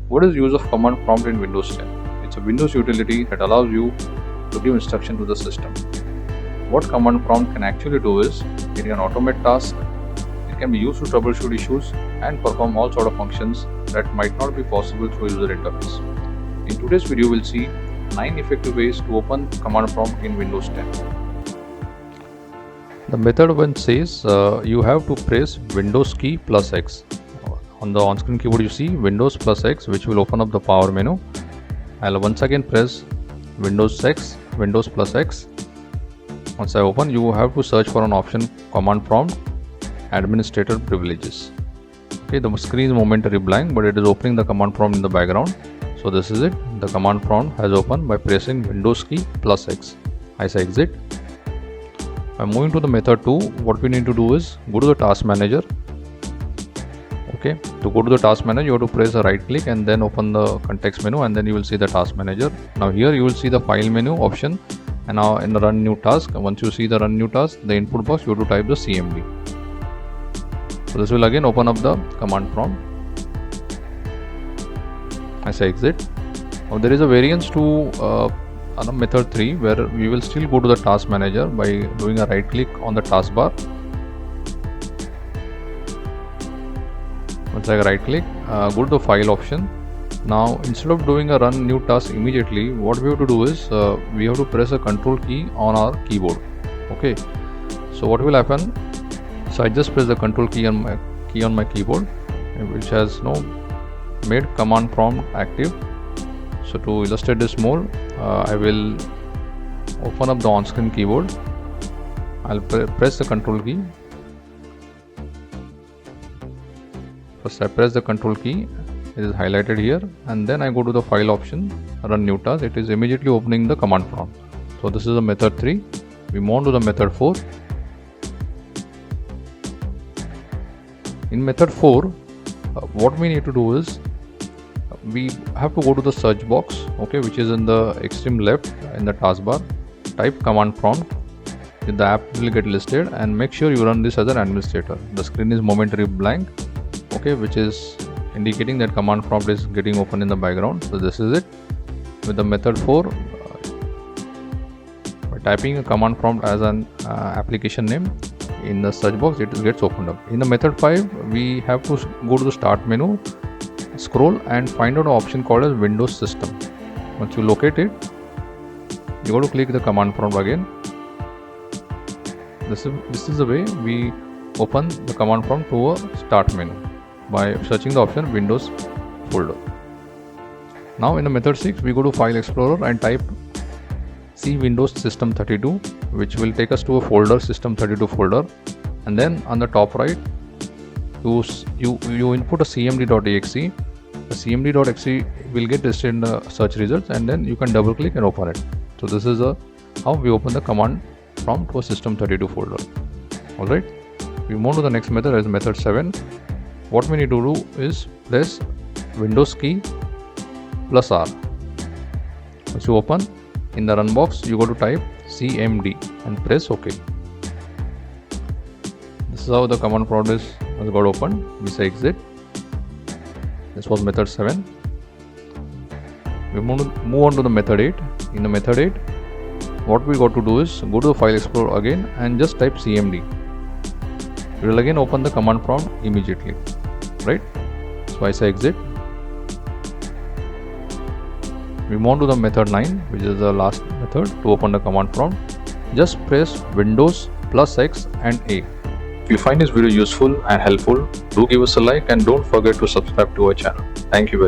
What is the use of command prompt in Windows 10? It's a Windows utility that allows you to give instruction to the system. What command prompt can actually do is it can automate tasks, it can be used to troubleshoot issues and perform all sort of functions that might not be possible through user interface. In today's video, we'll see 9 effective ways to open command prompt in Windows 10. The method one says you have to press Windows key plus X. On the on-screen keyboard you see Windows plus X, which will open up the power menu. I'll once again press Windows plus X. Once I open, you have to search for an option command prompt administrator privileges. Okay, the screen is momentary blank, but it is opening the command prompt in the background. So this is it. The command prompt has opened by pressing Windows key plus X. I say exit. By moving to the method 2, what we need to do is go to the task manager. Okay, to go to the task manager, you have to press a right click and then open the context menu, and then you will see the task manager. Now here you will see the file menu option, and now in the run new task, once you see the run new task, the input box, you have to type the CMD. So this will again open up the command prompt. I say exit. Now there is a variance to method 3 where we will still go to the task manager by doing a right click on the taskbar. Once I right click, go to the file option. Now instead of doing a run new task immediately, what we have to do is we have to press a control key on our keyboard. Okay, so what will happen? So I just press the control key on my keyboard, which has made command prompt active. So to illustrate this more, I will open up the on-screen keyboard. I'll press the control key. First I press the control key, it is highlighted here, and then I go to the file option, run new task. It is immediately opening the command prompt. So this is the method 3. We move on to the method 4. In method 4, what we need to do is we have to go to the search box, okay, which is in the extreme left in the taskbar. Type command prompt, the app will get listed, and make sure you run this as an administrator. The screen is momentary blank, okay, which is indicating that command prompt is getting open in the background. So this is it. With the method 4, by typing a command prompt as an application name in the search box, it gets opened up. In the method 5, we have to go to the start menu, scroll and find out an option called as Windows System. Once you locate it, you go to click the command prompt again. This is the way we open the command prompt to a start menu by searching the option Windows folder. Now in the method 6, we go to File Explorer and type C Windows System 32, which will take us to a folder, System 32 folder, and then on the top right, you input a cmd.exe. The cmd.exe will get listed in the search results, and then you can double click and open it. So this is how we open the command prompt to a System 32 folder. Alright, we move to the next method as method 7. What we need to do is press Windows key plus R. Once you open, in the run box, you go to type CMD and press OK. This is how the command prompt has got opened. We say exit. This was method 7. We move on to the method 8. In the method 8, what we got to do is go to the File Explorer again and just type CMD. It will again open the command prompt immediately, right? So I say exit. We move on to the method 9, which is the last method to open the command prompt. Just press Windows plus X and A. If you find this video useful and helpful, do give us a like and don't forget to subscribe to our channel. Thank you very much.